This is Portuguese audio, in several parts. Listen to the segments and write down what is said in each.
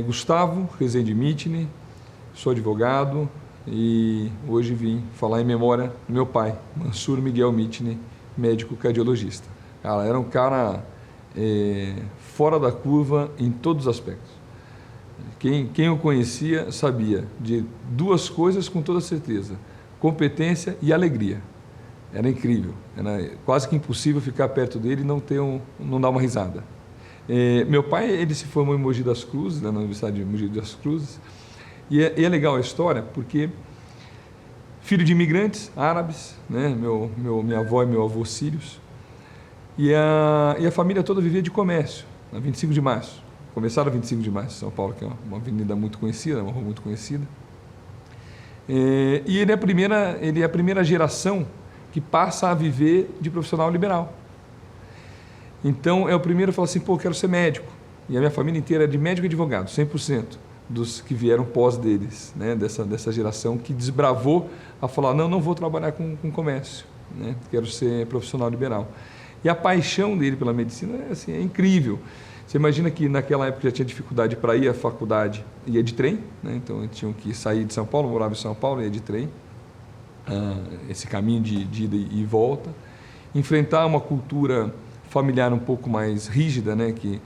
Gustavo Rezende Mitini, sou advogado e hoje vim falar em memória do meu pai, Mansur Miguel Mitini, médico cardiologista. Cara, era um cara fora da curva em todos os aspectos. Quem o conhecia sabia de duas coisas com toda certeza: competência e alegria. Era incrível, era quase que impossível ficar perto dele e não dar uma risada. Meu pai, ele se formou em Mogi das Cruzes, na Universidade de Mogi das Cruzes, e é legal a história porque filho de imigrantes árabes, né? Minha avó e meu avô sírios, e a família toda vivia de comércio, na 25 de março. Começaram a 25 de março, São Paulo, que é uma avenida muito conhecida, uma rua muito conhecida. E ele é a primeira geração que passa a viver de profissional liberal. Então, é o primeiro a falar assim, pô, eu quero ser médico. E a minha família inteira é de médico e advogado, 100% dos que vieram pós deles, né, dessa geração que desbravou a falar, não vou trabalhar com comércio, né, quero ser profissional liberal. E a paixão dele pela medicina é incrível. Você imagina que naquela época já tinha dificuldade para ir à faculdade, ia de trem, né? Então eles tinham que sair de São Paulo, morava em São Paulo, ia de trem, esse caminho de ida e volta, enfrentar uma cultura familiar um pouco mais rígida, né? Que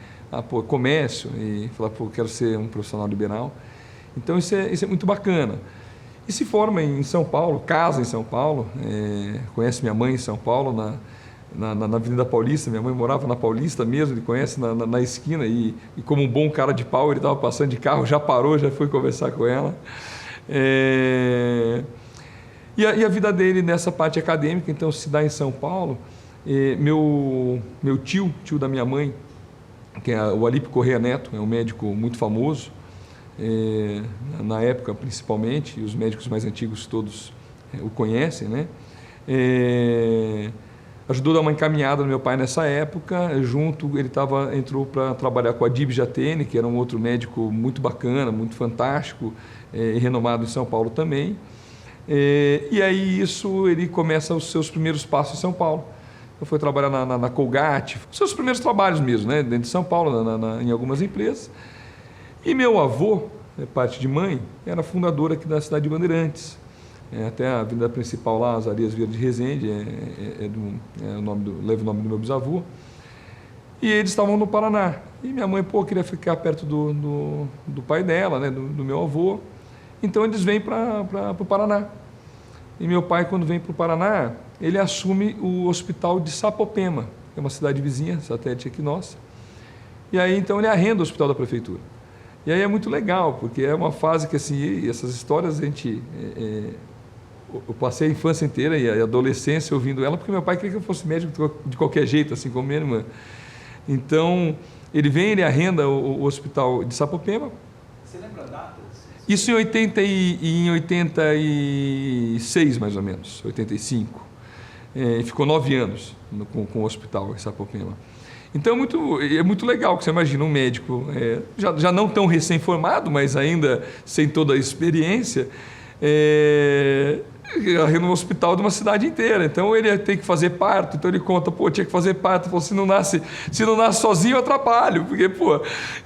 comércio, e falar, quero ser um profissional liberal. Então isso é muito bacana. E se forma em São Paulo, casa em São Paulo, conhece minha mãe em São Paulo, na Avenida Paulista. Minha mãe morava na Paulista mesmo, ele conhece na esquina, e como um bom cara de pau, ele estava passando de carro, já parou, já foi conversar com ela. E a vida dele nessa parte acadêmica, então, se dá em São Paulo. Meu tio da minha mãe, que é o Alípio Correia Neto, é um médico muito famoso, na época principalmente, e os médicos mais antigos todos o conhecem, né? Ajudou a dar uma encaminhada no meu pai nessa época. Ele entrou para trabalhar com a Adib Jatene, que era um outro médico muito bacana, muito fantástico, e renomado em São Paulo também. E aí ele começa os seus primeiros passos em São Paulo. Então foi trabalhar na Colgate, os seus primeiros trabalhos mesmo, né, dentro de São Paulo, em algumas empresas. E meu avô, parte de mãe, era fundador aqui da cidade de Bandeirantes. Até a avenida principal lá, Azarias Vieira de Rezende, leva o nome do meu bisavô. E eles estavam no Paraná. E minha mãe, queria ficar perto do pai dela, né, do meu avô. Então eles vêm para o Paraná. E meu pai, quando vem para o Paraná, ele assume o hospital de Sapopema, que é uma cidade vizinha, satélite aqui nossa. E aí, então, ele arrenda o hospital da prefeitura. E aí é muito legal, porque é uma fase que, assim, essas histórias eu passei a infância inteira e a adolescência ouvindo ela, porque meu pai queria que eu fosse médico de qualquer jeito, assim como minha irmã. Então, ele arrenda o hospital de Sapopema. Você lembra a data? Isso em 86, mais ou menos, 85. Ficou 9 anos com o hospital em Sapopema. Então é muito legal que você imagina um médico, já não tão recém-formado, mas ainda sem toda a experiência, no hospital de uma cidade inteira. Então ele tem que fazer parto, então ele conta, tinha que fazer parto, falou, se não nasce sozinho eu atrapalho, porque,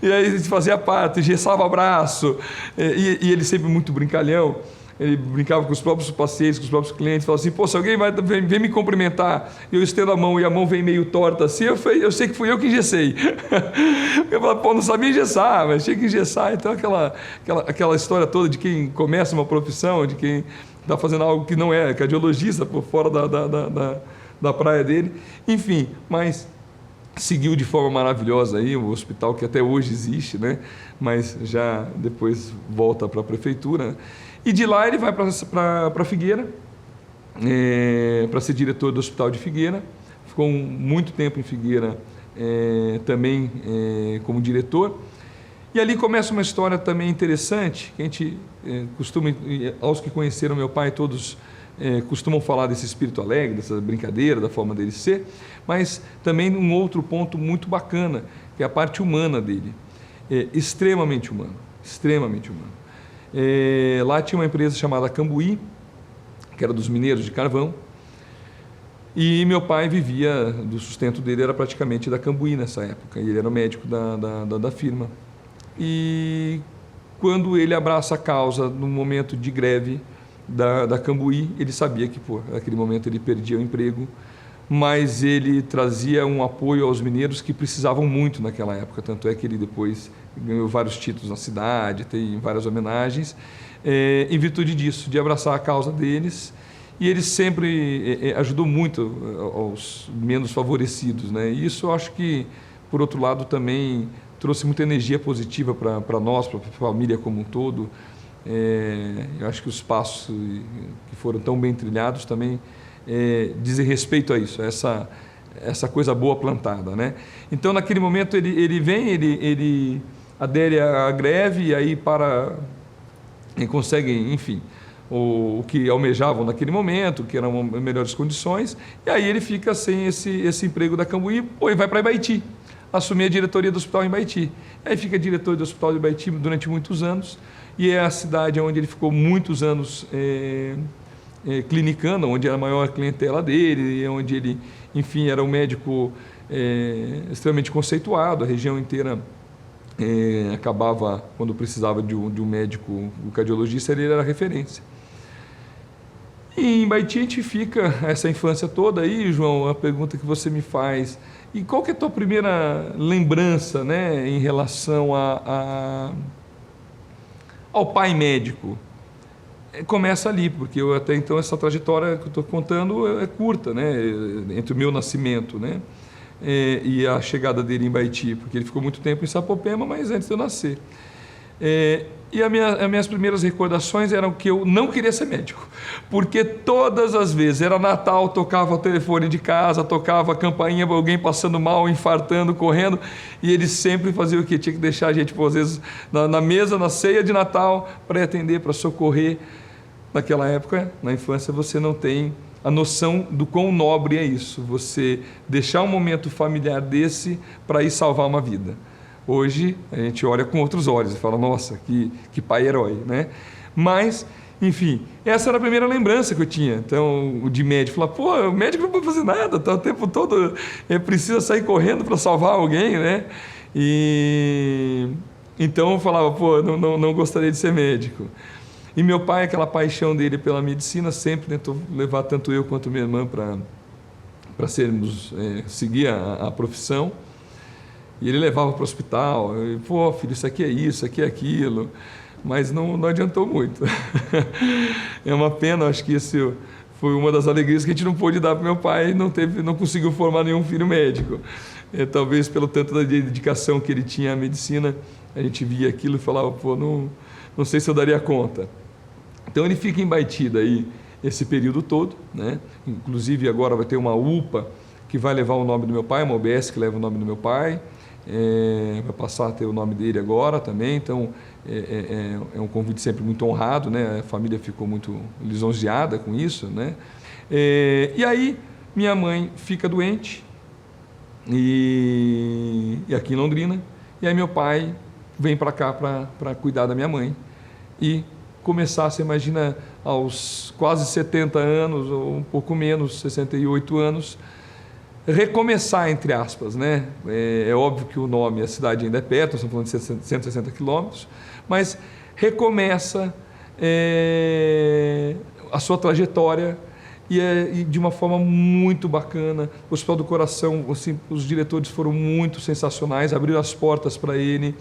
e aí ele fazia parto, engessava braço, e ele sempre muito brincalhão, ele brincava com os próprios pacientes, com os próprios clientes, falava assim, se alguém vem me cumprimentar, eu estendo a mão e a mão vem meio torta assim, eu sei que fui eu que engessei. Eu falava, não sabia engessar, mas tinha que engessar. Então aquela história toda de quem começa uma profissão, de quem está fazendo algo que não é cardiologista, por fora da praia dele, enfim, mas seguiu de forma maravilhosa aí o hospital que até hoje existe, né? Mas já depois volta para a prefeitura, né? E de lá ele vai para Figueira, para ser diretor do Hospital de Figueira. Ficou muito tempo em Figueira também como diretor. E ali começa uma história também interessante, que a gente costuma, aos que conheceram meu pai, todos costumam falar desse espírito alegre, dessa brincadeira, da forma dele ser, mas também um outro ponto muito bacana, que é a parte humana dele. Extremamente humano, extremamente humano. Lá tinha uma empresa chamada Cambuí, que era dos mineiros de carvão, e meu pai vivia, do sustento dele era praticamente da Cambuí nessa época, e ele era o médico da firma. e quando ele abraça a causa no momento de greve da Cambuí, ele sabia que, naquele momento ele perdia o emprego, mas ele trazia um apoio aos mineiros que precisavam muito naquela época, tanto é que ele depois ganhou vários títulos na cidade, tem várias homenagens, em virtude disso, de abraçar a causa deles, e ele sempre ajudou muito aos menos favorecidos, né? E isso eu acho que, por outro lado, também trouxe muita energia positiva para nós, para a família como um todo. Eu acho que os passos que foram tão bem trilhados também dizem respeito a isso, a essa coisa boa plantada, né? Então, naquele momento, ele adere à greve e aí conseguem, enfim, o que almejavam naquele momento, que eram melhores condições, e aí ele fica sem esse emprego da Cambuí, e vai para Ibaiti, assumir a diretoria do hospital em Ibaiti. Aí fica diretor do hospital de Ibaiti durante muitos anos, e é a cidade onde ele ficou muitos anos clinicando, onde era a maior clientela dele, onde ele, enfim, era um médico extremamente conceituado, a região inteira acabava, quando precisava de um médico, um cardiologista, ele era referência. E em Ibaiti a gente fica essa infância toda aí, João, a pergunta que você me faz, e qual que é a tua primeira lembrança, né, em relação ao pai médico? Começa ali, porque até então essa trajetória que eu estou contando é curta, né, entre o meu nascimento, né, e a chegada dele em Ibaiti, porque ele ficou muito tempo em Sapopema, mas antes de eu nascer. E as minhas primeiras recordações eram que eu não queria ser médico, porque todas as vezes, era Natal, tocava o telefone de casa, tocava a campainha, alguém passando mal, infartando, correndo, e ele sempre fazia o quê? Tinha que deixar a gente, às vezes, na mesa, na ceia de Natal, para atender, para socorrer. Naquela época, na infância, você não tem a noção do quão nobre é isso, você deixar um momento familiar desse para ir salvar uma vida. Hoje, a gente olha com outros olhos e fala, nossa, que pai herói, né? Mas, enfim, essa era a primeira lembrança que eu tinha. Então, de médico, falar, o médico não pode fazer nada, tá o tempo todo, precisa sair correndo para salvar alguém, né? E então eu falava, não gostaria de ser médico. E meu pai, aquela paixão dele pela medicina, sempre tentou levar tanto eu quanto minha irmã para seguir a profissão. E ele levava para o hospital, filho, isso aqui é isso aqui é aquilo, mas não adiantou muito. É uma pena, acho que isso foi uma das alegrias que a gente não pôde dar para meu pai, não conseguiu formar nenhum filho médico. Talvez pelo tanto da dedicação que ele tinha à medicina, a gente via aquilo e falava, não sei se eu daria conta. Então ele fica em Ibaiti daí esse período todo, né? Inclusive agora vai ter uma UPA que vai levar o nome do meu pai, uma UBS que leva o nome do meu pai, vai passar a ter o nome dele agora também, então é um convite sempre muito honrado, né? A família ficou muito lisonjeada com isso, né? E aí minha mãe fica doente, e aqui em Londrina, e aí meu pai vem para cá para cuidar da minha mãe e começar, você imagina, aos quase 70 anos, ou um pouco menos, 68 anos, recomeçar, entre aspas, né? É óbvio que o nome, a cidade ainda é perto, nós estamos falando de 160 quilômetros, mas recomeça a sua trajetória e de uma forma muito bacana. O Hospital do Coração, assim, os diretores foram muito sensacionais, abriram as portas para ele,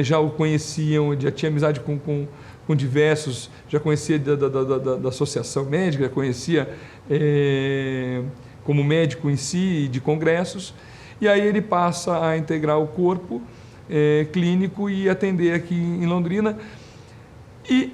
já o conheciam, já tinha amizade com diversos, já conhecia da associação médica, já conhecia como médico em si, de congressos, e aí ele passa a integrar o corpo clínico e atender aqui em Londrina. E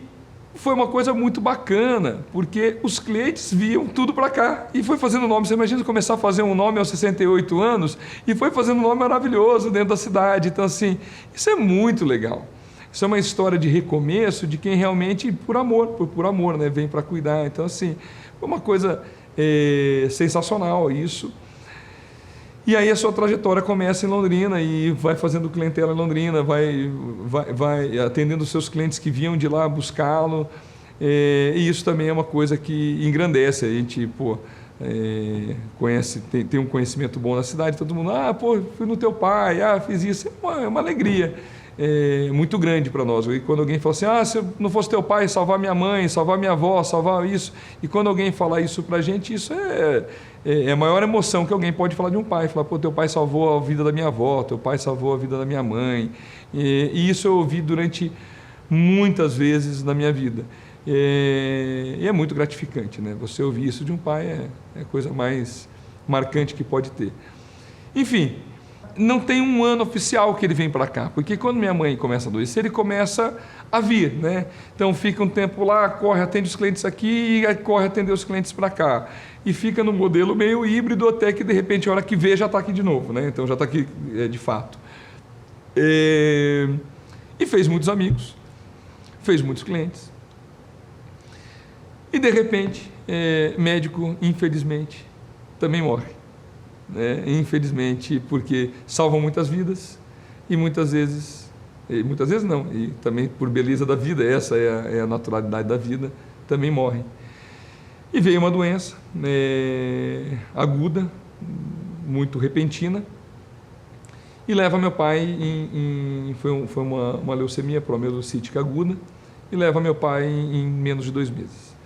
foi uma coisa muito bacana, porque os clientes viam tudo para cá e foi fazendo nome. Você imagina começar a fazer um nome aos 68 anos e foi fazendo um nome maravilhoso dentro da cidade. Então, assim, isso é muito legal. Isso é uma história de recomeço de quem realmente, por amor, né, vem para cuidar. Então, assim, foi uma coisa sensacional isso. E aí a sua trajetória começa em Londrina e vai fazendo clientela em Londrina, vai atendendo os seus clientes que vinham de lá buscá-lo. E isso também é uma coisa que engrandece. A gente, conhece, tem um conhecimento bom na cidade, todo mundo, fui no teu pai, fiz isso. É uma alegria. muito grande para nós. E quando alguém fala assim, se eu não fosse teu pai, salvar minha mãe, salvar minha avó, salvar isso. E quando alguém fala isso para a gente, isso é a maior emoção que alguém pode falar de um pai. Falar, pô, teu pai salvou a vida da minha avó, teu pai salvou a vida da minha mãe. E isso eu ouvi durante muitas vezes na minha vida. E é muito gratificante, né? Você ouvir isso de um pai é a coisa mais marcante que pode ter. Enfim, não tem um ano oficial que ele vem para cá, porque quando minha mãe começa a adoecer, ele começa a vir, né? Então fica um tempo lá, corre, atende os clientes aqui e corre atender os clientes para cá. E fica no modelo meio híbrido até que de repente a hora que vê já está aqui de novo, né? Então já está aqui de fato. E fez muitos amigos, fez muitos clientes. E de repente, médico, infelizmente, também morre. Infelizmente, porque salvam muitas vidas e muitas vezes não, e também por beleza da vida, essa é a naturalidade da vida, também morrem. E veio uma doença aguda, muito repentina, e leva meu pai, foi uma leucemia promielocítica aguda, e leva meu pai em menos de 2 meses.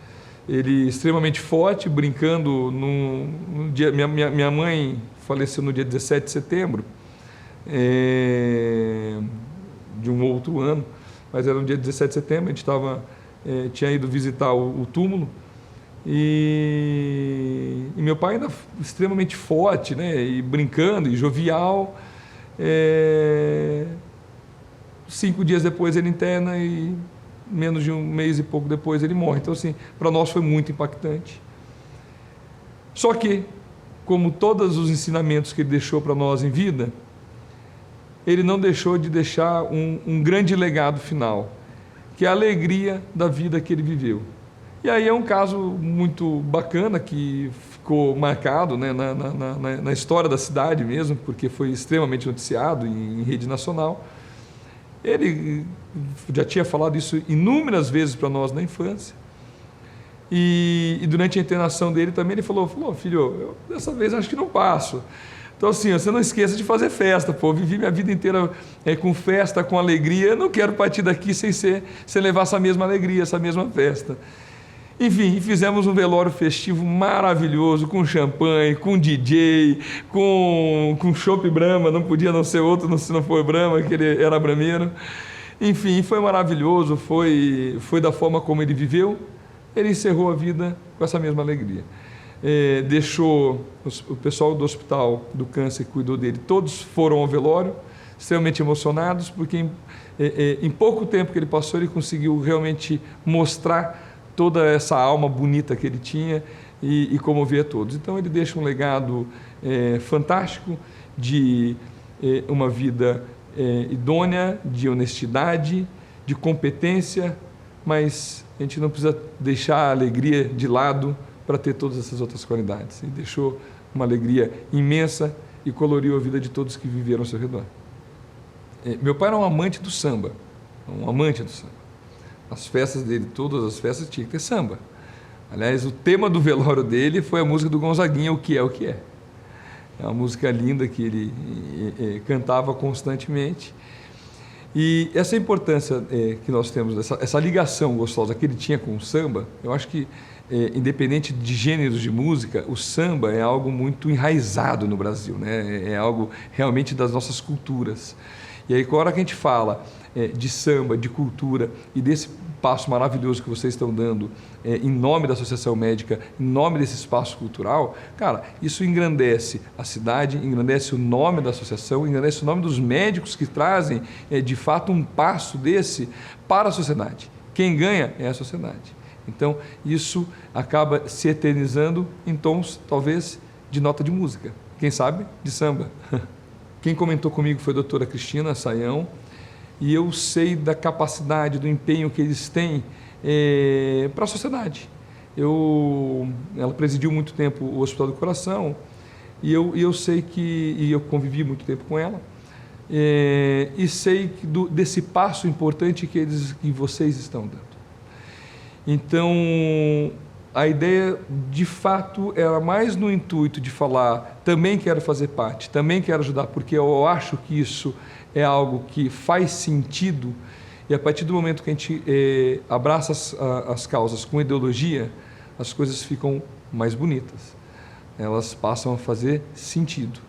Ele extremamente forte, brincando no dia... Minha mãe faleceu no dia 17 de setembro de um outro ano, mas era no dia 17 de setembro, a gente tinha ido visitar o túmulo, e meu pai ainda extremamente forte, né, e brincando, e jovial. 5 dias depois ele interna e menos de 1 mês e pouco depois ele morre. Então, assim, para nós foi muito impactante. Só que, como todos os ensinamentos que ele deixou para nós em vida, ele não deixou de deixar um grande legado final, que é a alegria da vida que ele viveu. E aí é um caso muito bacana que ficou marcado, né, na história da cidade mesmo, porque foi extremamente noticiado em rede nacional. Ele já tinha falado isso inúmeras vezes para nós na infância. E durante a internação dele também ele falou, filho, eu dessa vez acho que não passo. Então, assim, você não esqueça de fazer festa, pô. Eu vivi minha vida inteira com festa, com alegria. Eu não quero partir daqui sem levar essa mesma alegria, essa mesma festa. Enfim, fizemos um velório festivo maravilhoso, com champanhe, com DJ, com chopp Brahma, não podia não ser outro se não for Brahma, que ele era brameiro. Enfim, foi maravilhoso, foi da forma como ele viveu. Ele encerrou a vida com essa mesma alegria. Deixou o pessoal do hospital do câncer que cuidou dele, todos foram ao velório, extremamente emocionados, porque em pouco tempo que ele passou, ele conseguiu realmente mostrar toda essa alma bonita que ele tinha e comover a todos. Então ele deixa um legado fantástico de uma vida idônea, de honestidade, de competência, mas a gente não precisa deixar a alegria de lado para ter todas essas outras qualidades. Ele deixou uma alegria imensa e coloriu a vida de todos que viveram ao seu redor. Meu pai era um amante do samba, As festas dele, todas as festas tinha que ter samba. Aliás, o tema do velório dele foi a música do Gonzaguinha, O Que É, O Que É. É uma música linda que ele cantava constantemente. E essa importância que nós temos, essa ligação gostosa que ele tinha com o samba, eu acho que, independente de gêneros de música, o samba é algo muito enraizado no Brasil, né? É algo realmente das nossas culturas. E aí, com a hora que a gente fala de samba, de cultura e desse passo maravilhoso que vocês estão dando em nome da Associação Médica, em nome desse espaço cultural, cara, isso engrandece a cidade, engrandece o nome da associação, engrandece o nome dos médicos que trazem, de fato, um passo desse para a sociedade. Quem ganha é a sociedade. Então, isso acaba se eternizando em tons, talvez, de nota de música. Quem sabe, de samba. Quem comentou comigo foi a doutora Cristina Sayão, e eu sei da capacidade, do empenho que eles têm para a sociedade. Ela presidiu muito tempo o Hospital do Coração, e eu sei que, e eu convivi muito tempo com ela, e sei desse passo importante que vocês estão dando. Então, a ideia, de fato, era mais no intuito de falar, também quero fazer parte, também quero ajudar, porque eu acho que isso é algo que faz sentido, e a partir do momento que a gente abraça as causas com ideologia, as coisas ficam mais bonitas, elas passam a fazer sentido.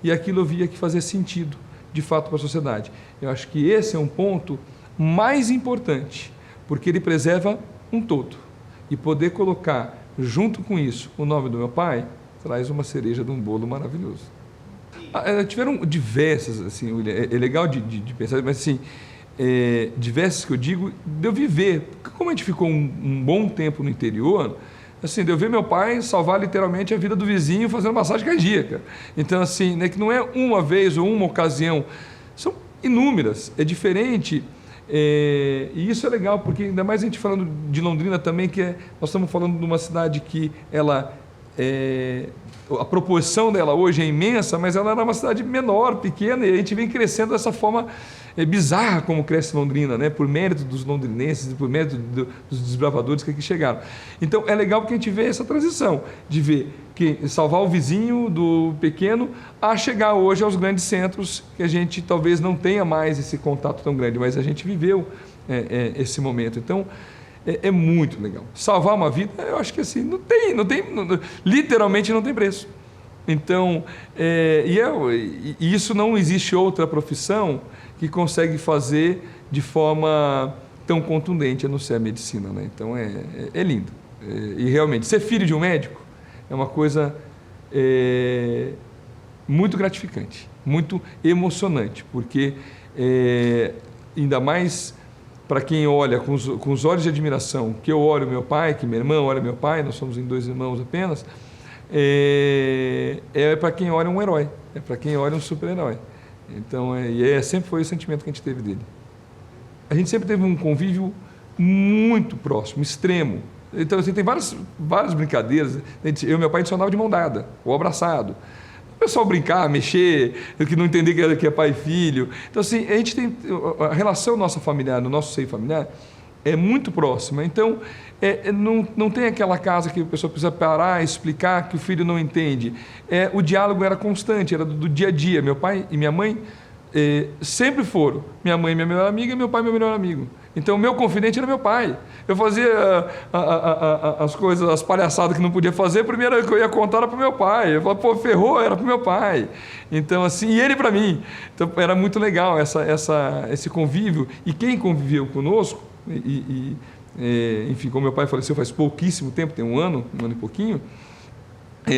E aquilo eu via que fazia sentido, de fato, para a sociedade. Eu acho que esse é um ponto mais importante, porque ele preserva um todo. E poder colocar, junto com isso, o nome do meu pai, traz uma cereja de um bolo maravilhoso. Tiveram diversas, assim, é legal de pensar, mas assim, diversas que eu digo, de eu viver. Como a gente ficou um bom tempo no interior, assim, de eu ver meu pai salvar literalmente a vida do vizinho fazendo massagem cardíaca. Então, assim, né, que não é uma vez ou uma ocasião, são inúmeras, é diferente. E isso é legal, porque ainda mais a gente falando de Londrina também, nós estamos falando de uma cidade que ela a proporção dela hoje é imensa, mas ela era uma cidade menor, pequena, e a gente vem crescendo dessa forma bizarra como cresce Londrina, né? Por mérito dos londrinenses, por mérito dos desbravadores que aqui chegaram. Então é legal porque a gente vê essa transição, de ver que salvar o vizinho do pequeno a chegar hoje aos grandes centros, que a gente talvez não tenha mais esse contato tão grande, mas a gente viveu esse momento. Então é muito legal. Salvar uma vida, eu acho que assim, literalmente não tem preço. Então, isso não existe outra profissão que consegue fazer de forma tão contundente, a não ser a medicina, né? Então é lindo. E realmente, ser filho de um médico é uma coisa muito gratificante, muito emocionante, porque ainda mais para quem olha com os olhos de admiração, que eu olho meu pai, que minha irmã olha meu pai, nós somos em 2 irmãos apenas, para quem olha um herói, é para quem olha um super-herói. Então, sempre foi o sentimento que a gente teve dele. A gente sempre teve um convívio muito próximo, extremo. Então, assim, tem várias brincadeiras. Eu e meu pai, a gente só andava de mão dada, ou abraçado. O pessoal brincar, mexer, que não entender que é pai e filho. Então, assim, a gente tem a relação nossa familiar, no nosso seio familiar, é muito próxima. Então, não tem aquela casa que a pessoa precisa parar, explicar, que o filho não entende. O diálogo era constante, era do dia a dia. Meu pai e minha mãe sempre foram. Minha mãe minha melhor amiga e meu pai meu melhor amigo. Então, o meu confidente era meu pai. Eu fazia as coisas, as palhaçadas que não podia fazer, a primeira que eu ia contar era para o meu pai. Eu falava, pô, ferrou, era para o meu pai. Então, assim, e ele para mim. Então, era muito legal esse convívio. E quem conviveu conosco, enfim, como meu pai faleceu faz pouquíssimo tempo, tem um ano e pouquinho,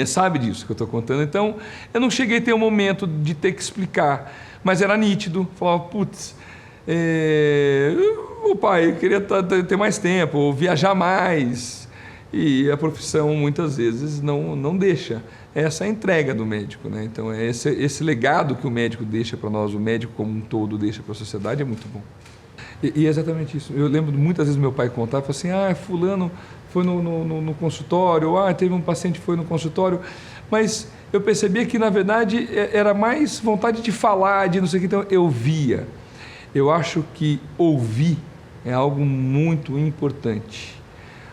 sabe disso que eu estou contando. Então, eu não cheguei a ter um momento de ter que explicar, mas era nítido. Falava, putz, o pai queria ter mais tempo, ou viajar mais, e a profissão muitas vezes não deixa. Essa é a entrega do médico, né? Então, esse legado que o médico deixa para nós, o médico como um todo deixa para a sociedade, é muito bom. E é exatamente isso. Eu lembro muitas vezes meu pai contar, falou assim, fulano foi no consultório, teve um paciente que foi no consultório, mas eu percebia que, na verdade, era mais vontade de falar, de não sei o que, então eu via. Eu acho que ouvir é algo muito importante.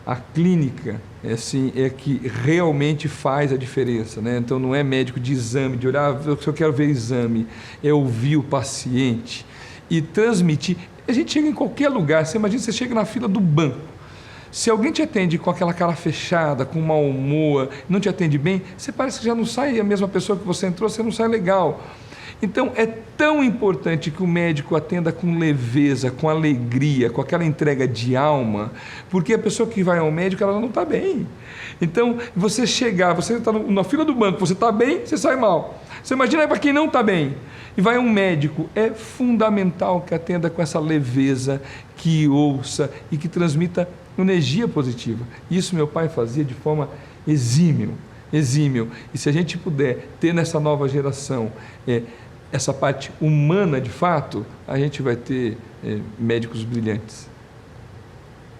A clínica é que realmente faz a diferença, né? Então não é médico de exame, de olhar, eu quero ver exame, é ouvir o paciente e transmitir. A gente chega em qualquer lugar, você imagina, você chega na fila do banco, se alguém te atende com aquela cara fechada, com mau humor, não te atende bem, você parece que já não sai a mesma pessoa que você entrou, você não sai legal. Então, é tão importante que o médico atenda com leveza, com alegria, com aquela entrega de alma, porque a pessoa que vai ao médico, ela não está bem. Então, você chegar, você está na fila do banco, você está bem, você sai mal. Você imagina para quem não está bem e vai a um médico, é fundamental que atenda com essa leveza, que ouça e que transmita energia positiva. Isso meu pai fazia de forma exímil. E se a gente puder ter nessa nova geração essa parte humana de fato, a gente vai ter médicos brilhantes.